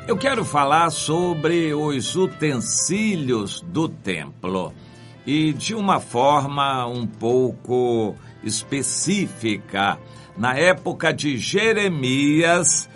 Eu quero falar sobre os utensílios do templo e de uma forma um pouco específica. Na época de Jeremias,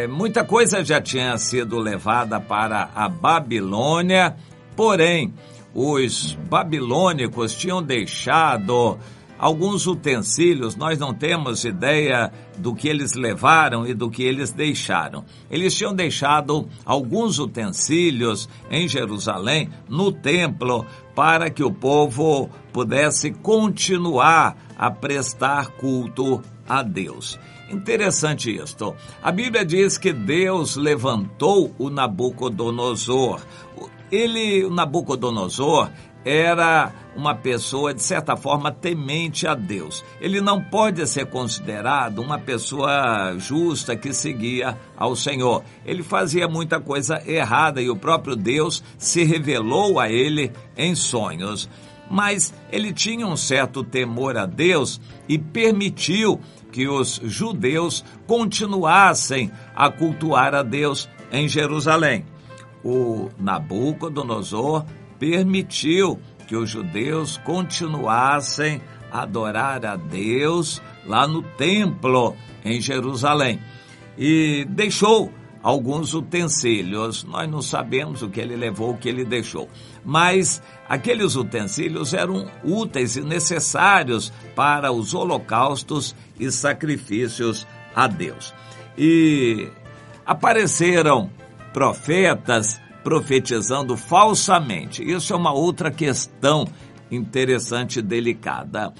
muita coisa já tinha sido levada para a Babilônia, porém, os babilônicos tinham deixado alguns utensílios. Nós não temos ideia do que eles levaram e do que eles deixaram. Eles tinham deixado alguns utensílios em Jerusalém, no templo, para que o povo pudesse continuar a prestar culto a Deus. Interessante isto. A Bíblia diz que Deus levantou o Nabucodonosor. O Nabucodonosor, era uma pessoa, de certa forma, temente a Deus. Ele não pode ser considerado uma pessoa justa que seguia ao Senhor. Ele fazia muita coisa errada e o próprio Deus se revelou a ele em sonhos. Mas ele tinha um certo temor a Deus e permitiu que os judeus continuassem a cultuar a Deus em Jerusalém. O Nabucodonosor permitiu que os judeus continuassem a adorar a Deus lá no templo em Jerusalém. E deixou alguns utensílios. Nós não sabemos o que ele levou, o que ele deixou. Mas aqueles utensílios eram úteis e necessários para os holocaustos e sacrifícios a Deus. E apareceram profetas profetizando falsamente. Isso é uma outra questão interessante e delicada.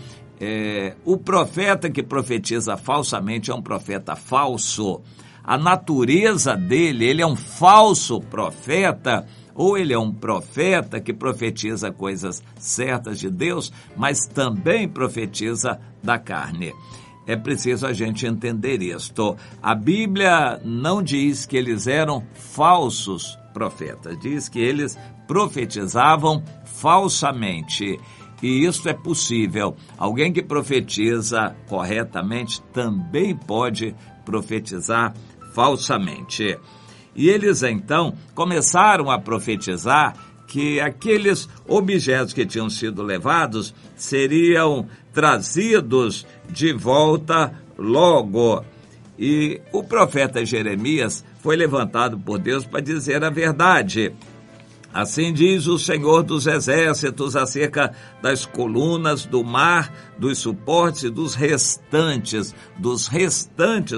O profeta que profetiza falsamente é um profeta falso. A natureza dele, ele é um falso profeta, ou ele é um profeta que profetiza coisas certas de Deus, mas também profetiza da carne. É preciso a gente entender isto. A Bíblia não diz que eles eram falsos profetas, diz que eles profetizavam falsamente. E isso é possível. Alguém que profetiza corretamente também pode profetizar falsamente. E eles então começaram a profetizar que aqueles objetos que tinham sido levados seriam trazidos de volta logo. E o profeta Jeremias foi levantado por Deus para dizer a verdade. Assim diz o Senhor dos Exércitos acerca das colunas do mar, dos suportes e dos restantes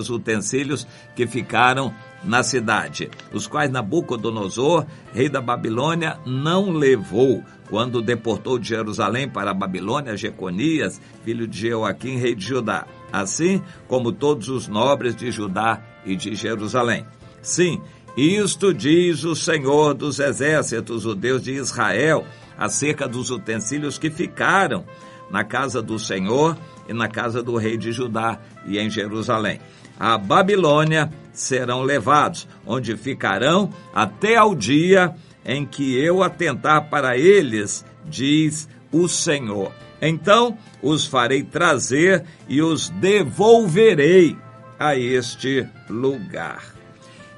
utensílios que ficaram na cidade, os quais Nabucodonosor, rei da Babilônia, não levou, quando deportou de Jerusalém para a Babilônia Jeconias, filho de Joaquim, rei de Judá, assim como todos os nobres de Judá e de Jerusalém. Sim, isto diz o Senhor dos Exércitos, o Deus de Israel, acerca dos utensílios que ficaram na casa do Senhor e na casa do rei de Judá e em Jerusalém. A Babilônia serão levados, onde ficarão até ao dia em que eu atentar para eles, diz o Senhor. Então os farei trazer e os devolverei a este lugar.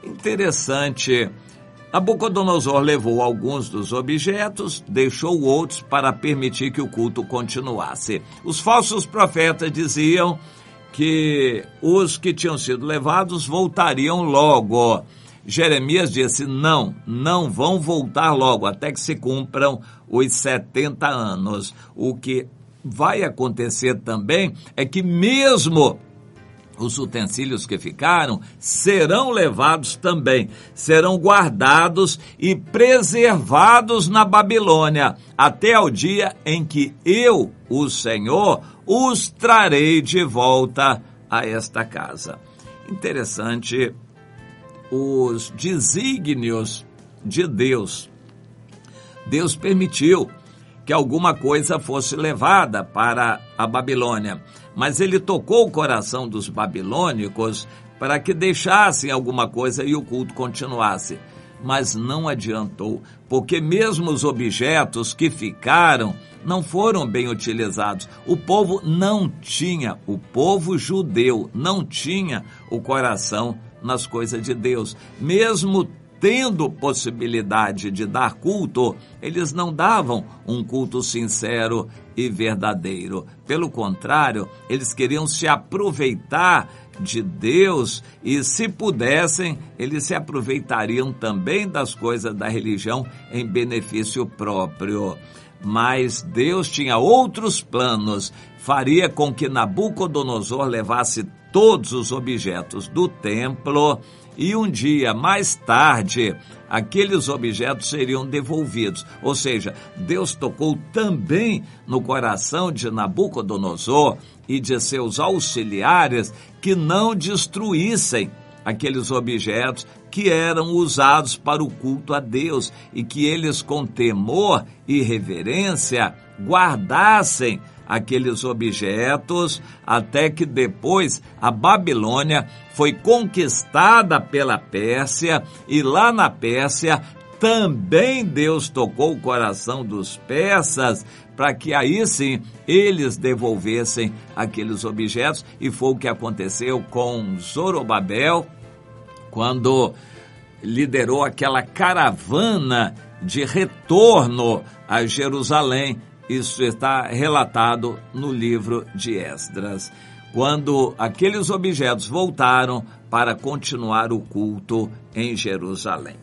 Interessante. Nabucodonosor levou alguns dos objetos, deixou outros para permitir que o culto continuasse. Os falsos profetas diziam que os que tinham sido levados voltariam logo. Jeremias disse, não vão voltar logo, até que se cumpram os 70 anos. O que vai acontecer também é que mesmo os utensílios que ficaram serão levados também, serão guardados e preservados na Babilônia, até o dia em que eu, o Senhor, os trarei de volta a esta casa. Interessante os desígnios de Deus. Deus permitiu que alguma coisa fosse levada para a Babilônia, mas ele tocou o coração dos babilônicos para que deixassem alguma coisa e o culto continuasse. mas não adiantou, porque mesmo os objetos que ficaram não foram bem utilizados. O povo judeu não tinha o coração nas coisas de Deus. Mesmo tendo possibilidade de dar culto, eles não davam um culto sincero e verdadeiro. Pelo contrário, eles queriam se aproveitar de Deus e, se pudessem, eles se aproveitariam também das coisas da religião em benefício próprio. Mas Deus tinha outros planos, faria com que Nabucodonosor levasse todos os objetos do templo e um dia mais tarde aqueles objetos seriam devolvidos. Ou seja, Deus tocou também no coração de Nabucodonosor e de seus auxiliares que não destruíssem aqueles objetos que eram usados para o culto a Deus e que eles, com temor e reverência, guardassem aqueles objetos até que depois a Babilônia foi conquistada pela Pérsia e lá na Pérsia também Deus tocou o coração dos persas para que aí sim eles devolvessem aqueles objetos, e foi o que aconteceu com Zorobabel quando liderou aquela caravana de retorno a Jerusalém. Isso está relatado no livro de Esdras, quando aqueles objetos voltaram para continuar o culto em Jerusalém.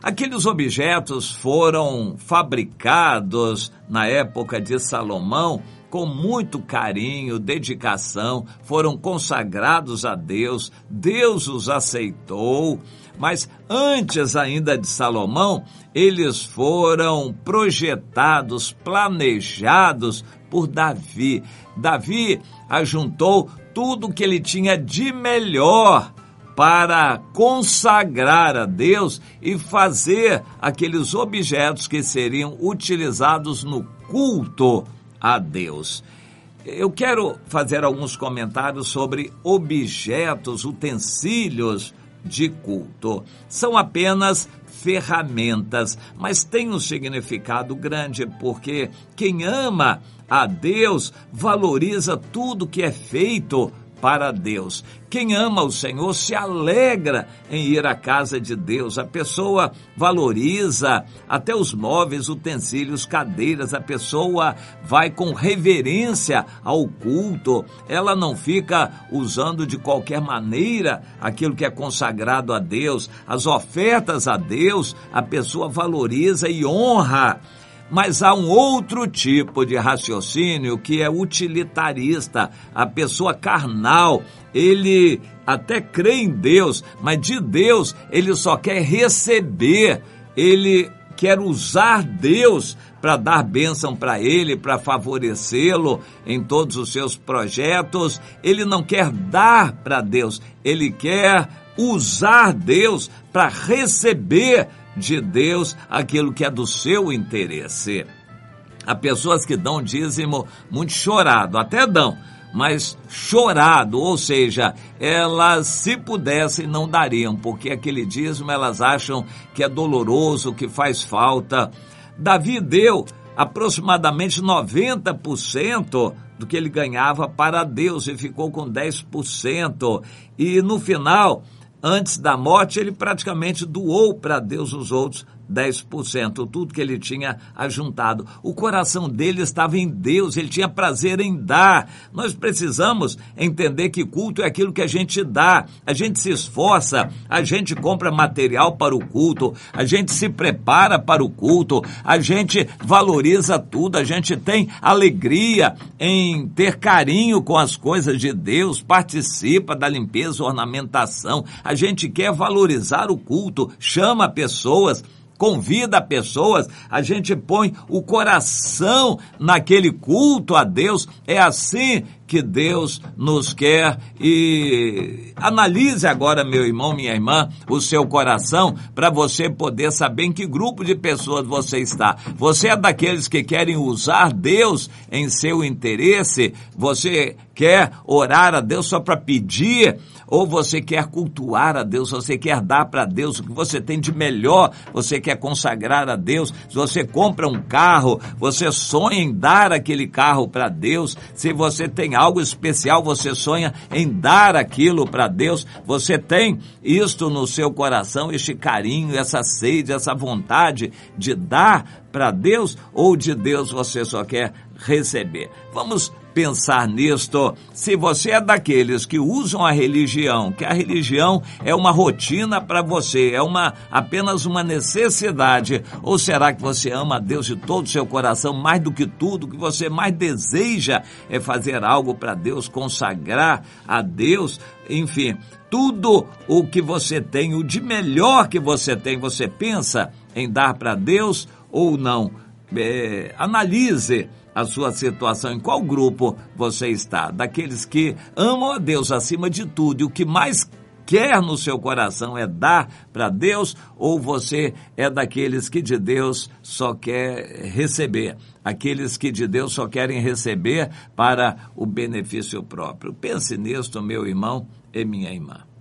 Aqueles objetos foram fabricados na época de Salomão com muito carinho, dedicação, foram consagrados a Deus, Deus os aceitou, mas antes ainda de Salomão, eles foram projetados, planejados por Davi. Davi ajuntou tudo que ele tinha de melhor para consagrar a Deus e fazer aqueles objetos que seriam utilizados no culto a Deus. Eu quero fazer alguns comentários sobre objetos, utensílios de culto. São apenas ferramentas, mas têm um significado grande, porque quem ama a Deus valoriza tudo que é feito para Deus. Quem ama o Senhor se alegra em ir à casa de Deus. A pessoa valoriza até os móveis, utensílios, cadeiras. A pessoa vai com reverência ao culto. Ela não fica usando de qualquer maneira aquilo que é consagrado a Deus. As ofertas a Deus, a pessoa valoriza e honra. Mas há um outro tipo de raciocínio que é utilitarista. A pessoa carnal, ele até crê em Deus, mas de Deus ele só quer receber. Ele quer usar Deus para dar bênção para ele, para favorecê-lo em todos os seus projetos. Ele não quer dar para Deus, ele quer usar Deus para receber de Deus aquilo que é do seu interesse. Há pessoas que dão dízimo muito chorado, até dão, mas chorado, ou seja, elas, se pudessem, não dariam, porque aquele dízimo elas acham que é doloroso, que faz falta. Davi deu aproximadamente 90% do que ele ganhava para Deus e ficou com 10%. E no final, antes da morte, ele praticamente doou para Deus os outros 10%, tudo que ele tinha ajuntado. O coração dele estava em Deus, ele tinha prazer em dar. Nós precisamos entender que culto é aquilo que a gente dá, a gente se esforça, a gente compra material para o culto, a gente se prepara para o culto, a gente valoriza tudo, a gente tem alegria em ter carinho com as coisas de Deus, participa da limpeza, ornamentação, a gente quer valorizar o culto, chama pessoas, convida pessoas, a gente põe o coração naquele culto a Deus. É assim que Deus nos quer. E analise agora, meu irmão, minha irmã, o seu coração, para você poder saber em que grupo de pessoas você está. Você é daqueles que querem usar Deus em seu interesse? Você quer orar a Deus só para pedir? Ou você quer cultuar a Deus, você quer dar para Deus o que você tem de melhor, você quer consagrar a Deus? Se você compra um carro, você sonha em dar aquele carro para Deus. Se você tem algo especial, você sonha em dar aquilo para Deus. Você tem isto no seu coração, este carinho, essa sede, essa vontade de dar para Deus, ou de Deus você só quer receber? Vamos pensar nisto. Se você é daqueles que usam a religião, que a religião é uma rotina para você, é apenas uma necessidade, ou será que você ama a Deus de todo o seu coração, mais do que tudo, que você mais deseja é fazer algo para Deus, consagrar a Deus? Enfim, tudo o que você tem, o de melhor que você tem, você pensa em dar para Deus ou não? Analise a sua situação, em qual grupo você está, daqueles que amam a Deus acima de tudo e o que mais quer no seu coração é dar para Deus, ou você é daqueles que de Deus só quer receber, aqueles que de Deus só querem receber para o benefício próprio? Pense nisto, meu irmão e minha irmã.